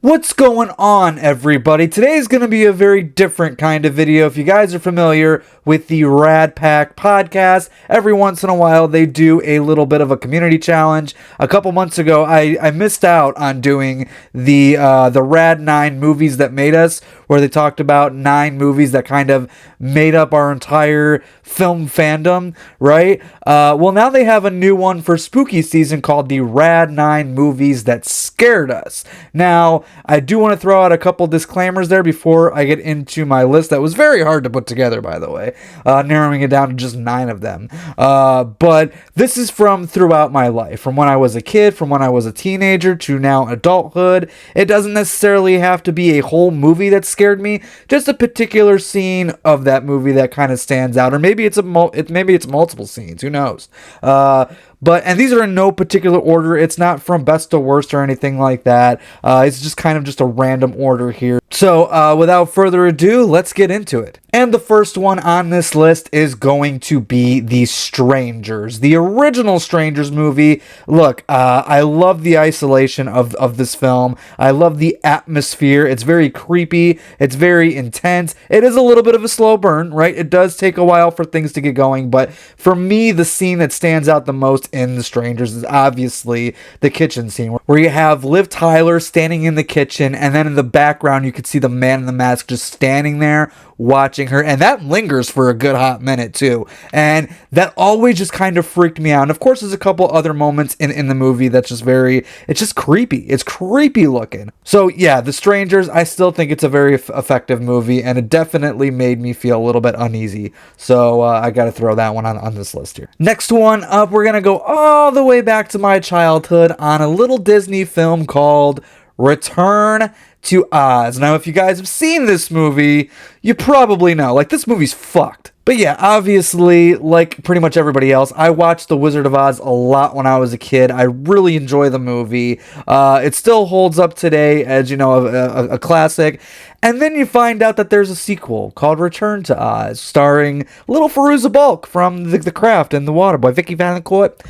What's going on, everybody? Today's going to be a very different kind of video. If you guys are familiar with the Rad Pack podcast, every once in a while they do a little bit of a community challenge. A couple months ago, I missed out on doing the Rad 9 movies that made us, where they talked about 9 movies that kind of made up our entire film fandom, right? Well, now they have a new one for spooky season called the Rad 9 movies that scared us. Now, I do want to throw out a couple disclaimers there before I get into my list that was very hard to put together, by the way, narrowing it down to just 9 of them. But this is from throughout my life, from when I was a kid, from when I was a teenager to now adulthood. It doesn't necessarily have to be a whole movie that scared me, just a particular scene of that movie that kind of stands out, or maybe it's multiple scenes, who knows. And these are in no particular order. It's not from best to worst or anything like that. It's just kind of just a random order here. So without further ado, let's get into it. And the first one on this list is going to be The Strangers, the original Strangers movie. Look, I love the isolation of this film. I love the atmosphere. It's very creepy. It's very intense. It is a little bit of a slow burn, right? It does take a while for things to get going, but for me, the scene that stands out the most in The Strangers is obviously the kitchen scene, where you have Liv Tyler standing in the kitchen, and then in the background you could see the man in the mask just standing there watching her, and that lingers for a good hot minute too, and that always just kind of freaked me out. And of course there's a couple other moments in the movie that's just it's just creepy. It's creepy looking. So yeah, The Strangers, I still think it's a very effective movie, and it definitely made me feel a little bit uneasy. So I gotta throw that one on this list here. Next one up, we're gonna go all the way back to my childhood on a little Disney film called Return to Oz. Now, if you guys have seen this movie, you probably know, like, this movie's fucked. But yeah, obviously, like pretty much everybody else, I watched The Wizard of Oz a lot when I was a kid. I really enjoy the movie. It still holds up today as, you know, a classic. And then you find out that there's a sequel called Return to Oz, starring little Fairuza Balk from The Craft and The Waterboy, Vicky Valancourt.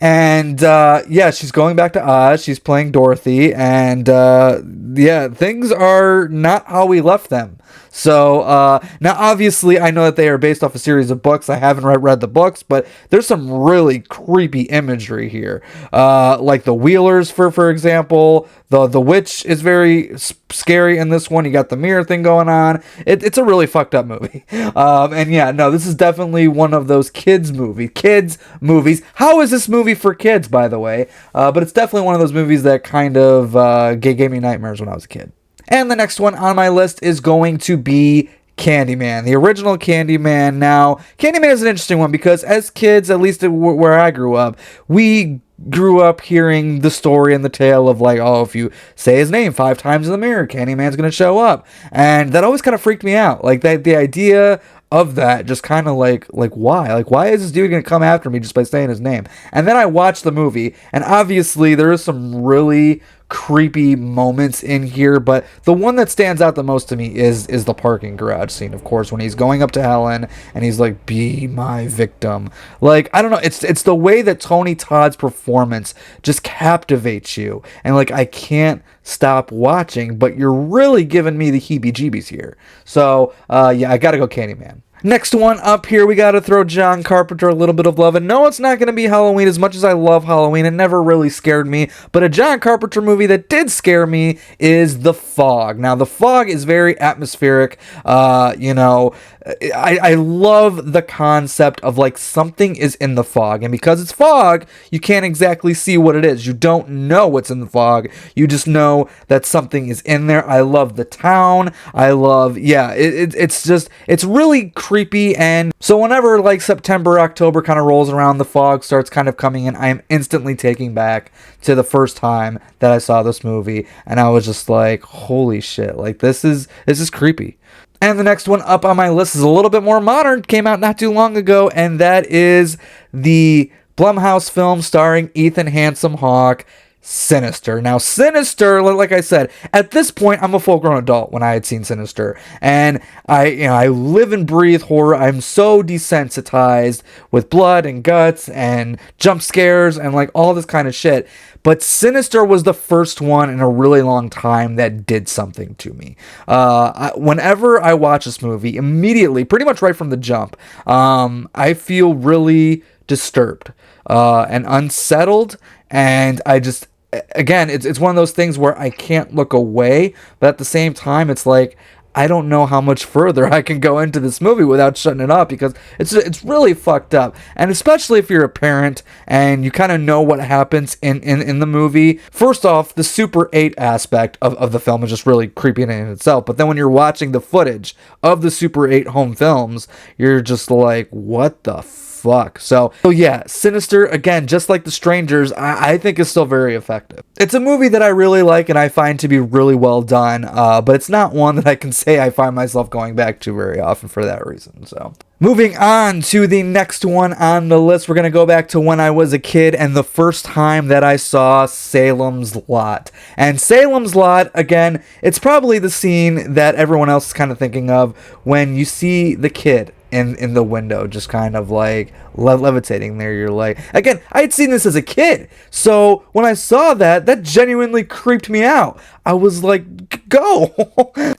Yeah, she's going back to Oz. She's playing Dorothy, and yeah, things are not how we left them. So now, obviously, I know that they are based off a series of books. I haven't read the books, but there's some really creepy imagery here, like the Wheelers, for example. The witch is very scary in this one. You got the mirror thing going on. It's a really fucked up movie. And yeah, no, this is definitely one of those kids movies. How is this movie for kids, by the way? But it's definitely one of those movies that kind of gave me nightmares when I was a kid. And the next one on my list is going to be Candyman, the original Candyman. Now, Candyman is an interesting one because as kids, at least where I grew up, we grew up hearing the story and the tale of, like, oh, if you say his name 5 times in the mirror, Candyman's gonna show up. And that always kind of freaked me out. Like, the idea of that just kind of like why? Like, why is this dude gonna come after me just by saying his name? And then I watched the movie, and obviously there is some really creepy moments in here, but the one that stands out the most to me is the parking garage scene, of course, when he's going up to Helen and he's like, be my victim. Like, I don't know, it's the way that Tony Todd's performance just captivates you, and like, I can't stop watching, but you're really giving me the heebie-jeebies here. So yeah, I gotta go Candyman. Next one up here, we got to throw John Carpenter a little bit of love. And no, it's not going to be Halloween. As much as I love Halloween, it never really scared me. But a John Carpenter movie that did scare me is The Fog. Now, The Fog is very atmospheric. You know, I love the concept of, like, something is in the fog. And because it's fog, you can't exactly see what it is. You don't know what's in the fog. You just know that something is in there. I love the town. I love, yeah, it's really creepy. And so whenever, like, September, October kind of rolls around, the fog starts kind of coming in, I am instantly taking back to the first time that I saw this movie. And I was just like, holy shit, like, this is creepy. And the next one up on my list is a little bit more modern, came out not too long ago, and that is the Blumhouse film starring Ethan Handsome Hawke, Sinister. Now, Sinister, like I said, at this point, I'm a full-grown adult when I had seen Sinister, and I live and breathe horror. I'm so desensitized with blood and guts and jump scares and like all this kind of shit. But Sinister was the first one in a really long time that did something to me. Whenever I watch this movie, immediately, pretty much right from the jump, I feel really disturbed and unsettled, and I just, again, it's one of those things where I can't look away, but at the same time, it's like, I don't know how much further I can go into this movie without shutting it up, because it's really fucked up. And especially if you're a parent and you kind of know what happens in the movie. First off, the Super 8 aspect of the film is just really creepy in itself. But then when you're watching the footage of the Super 8 home films, you're just like, what the fuck? So yeah, Sinister, again, just like The Strangers, I think is still very effective. It's a movie that I really like and I find to be really well done, but it's not one that I can say I find myself going back to very often for that reason. So moving on to the next one on the list, we're going to go back to when I was a kid and the first time that I saw Salem's Lot. And Salem's Lot, again, it's probably the scene that everyone else is kind of thinking of when you see the kid in the window just kind of like levitating there. You're like, again, I had seen this as a kid, so when I saw that genuinely creeped me out. I was like, go.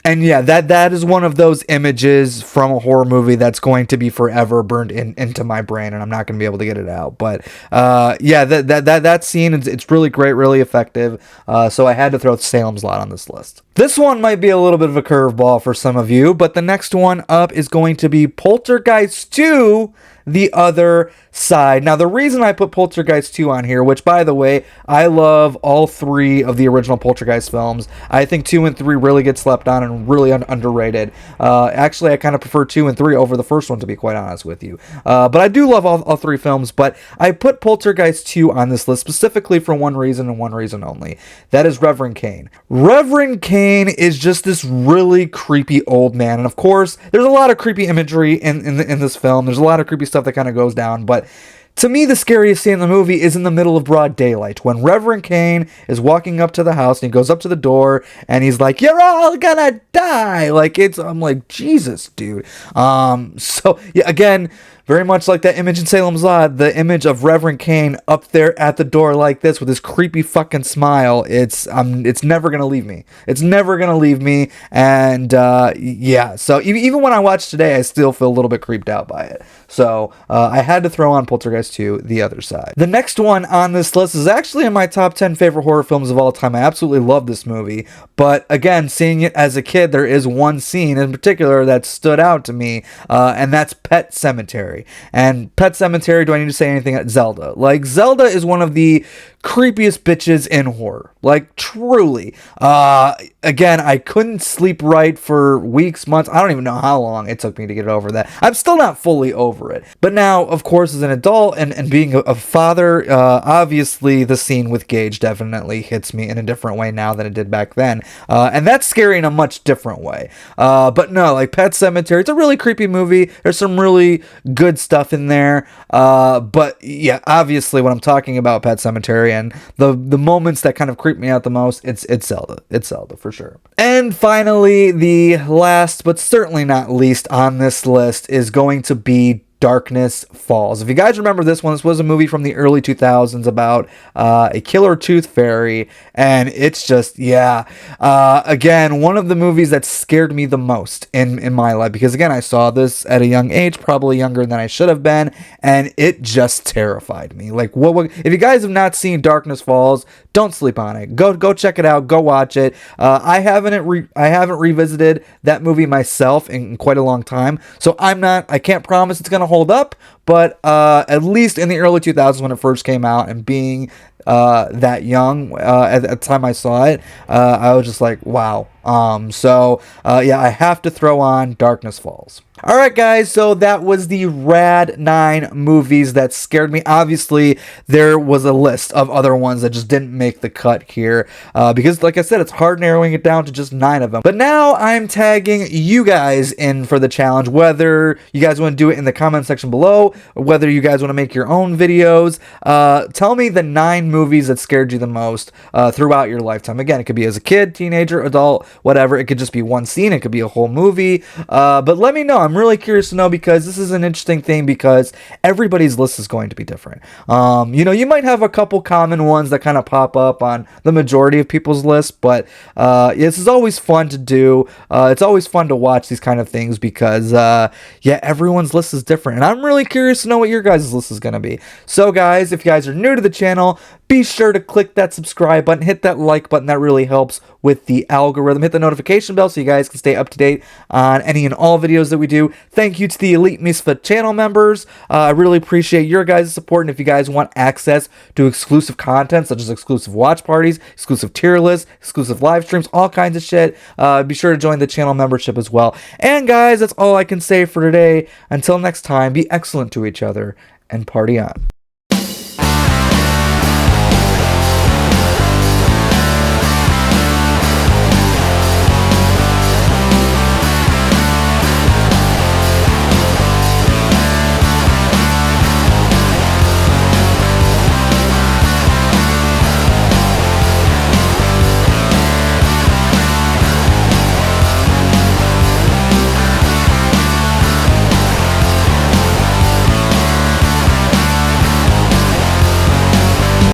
And yeah, that is one of those images from a horror movie that's going to be forever burned into my brain, and I'm not going to be able to get it out. But yeah, that scene, it's really great, really effective. So I had to throw Salem's Lot on this list. This one might be a little bit of a curveball for some of you, but the next one up is going to be Poltergeist 2, The Other Side. Now, the reason I put Poltergeist 2 on here, which, by the way, I love all three of the original Poltergeist films. I think 2 and 3 really get slept on and really underrated. Actually, I kind of prefer 2 and 3 over the first one, to be quite honest with you. But I do love all three films, but I put Poltergeist 2 on this list specifically for one reason and one reason only. That is Reverend Kane. Reverend Kane is just this really creepy old man, and of course, there's a lot of creepy imagery in this film. There's a lot of creepy stuff that kind of goes down, but to me, the scariest scene in the movie is in the middle of broad daylight, when Reverend Kane is walking up to the house and he goes up to the door and he's like, "You're all gonna die." I'm like, Jesus, dude. So yeah, again, very much like that image in Salem's Lot, the image of Reverend Kane up there at the door like this with his creepy fucking smile. It's never gonna leave me. It's never gonna leave me. And yeah, so even when I watch today, I still feel a little bit creeped out by it. So I had to throw on Poltergeist 2, The Other Side. The next one on this list is actually in my top 10 favorite horror films of all time. I absolutely love this movie, but again, seeing it as a kid, there is one scene in particular that stood out to me, and that's Pet Sematary. And Pet Sematary, do I need to say anything? Zelda. Like, Zelda is one of the creepiest bitches in horror. Like, truly. Again, I couldn't sleep right for weeks, months. I don't even know how long it took me to get over that. I'm still not fully over it. But now, of course, as an adult and being a father, obviously the scene with Gage definitely hits me in a different way now than it did back then. And that's scary in a much different way. But no, like Pet Sematary, it's a really creepy movie. There's some really good stuff in there. But yeah, obviously when I'm talking about Pet Sematary and the moments that kind of creep me out the most, it's Zelda. It's Zelda for sure. And finally, the last but certainly not least on this list is going to be Darkness Falls. If you guys remember this was a movie from the early 2000s about a killer tooth fairy, and it's just, yeah, again, one of the movies that scared me the most in my life, because again, I saw this at a young age, probably younger than I should have been, and it just terrified me. Like, what if you guys have not seen Darkness Falls, don't sleep on it. Go check it out. Go watch it. I haven't revisited that movie myself in quite a long time, so I can't promise it's gonna hold up, but at least in the early 2000s when it first came out, and being that young at the time I saw it, I was just like, wow. Yeah, I have to throw on Darkness Falls. Alright guys, so that was the Rad 9 movies that scared me. Obviously, there was a list of other ones that just didn't make the cut here, because like I said, it's hard narrowing it down to just 9 of them. But now I'm tagging you guys in for the challenge, whether you guys want to do it in the comment section below, below, whether you guys want to make your own videos. Tell me the 9 movies that scared you the most throughout your lifetime. Again, it could be as a kid, teenager, adult, whatever. It could just be one scene. It could be a whole movie. But let me know. I'm really curious to know, because this is an interesting thing, because everybody's list is going to be different. You might have a couple common ones that kind of pop up on the majority of people's lists, but this is always fun to do. It's always fun to watch these kind of things, because everyone's list is different, and I'm really curious to know what your guys' list is going to be. So guys, if you guys are new to the channel, be sure to click that subscribe button, hit that like button. That really helps with the algorithm. Hit the notification bell so you guys can stay up to date on any and all videos that we do. Thank you to the Elite MISFIT channel members. I really appreciate your guys' support, and if you guys want access to exclusive content, such as exclusive watch parties, exclusive tier lists, exclusive live streams, all kinds of shit, be sure to join the channel membership as well. And guys, that's all I can say for today. Until next time, be excellent to each other and party on.